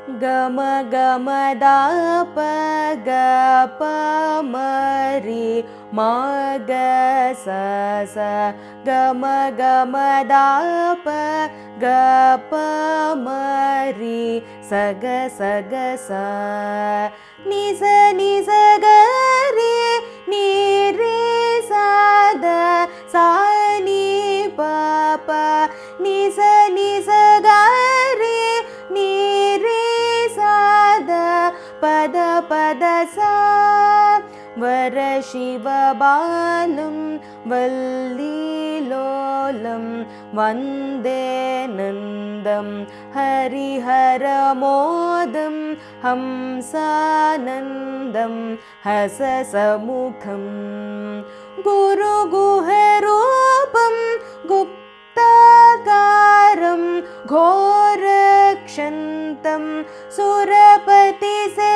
गम गम दाप गप मरि मा ग स स गम गम दाप गप मरि स ग स ग स नि स नि स ग रे नि रे सा द सा नि प प नि स ग रे नि रे सा द पद पद सा वर शिव बालं वल्लीलोलं वन्दे नन्दं हरिहरमोदं हंसानन्दं हससमुखं गुरुगुहरूपं गुप्ताकारं घोरक्षन्तं सुरपतिसे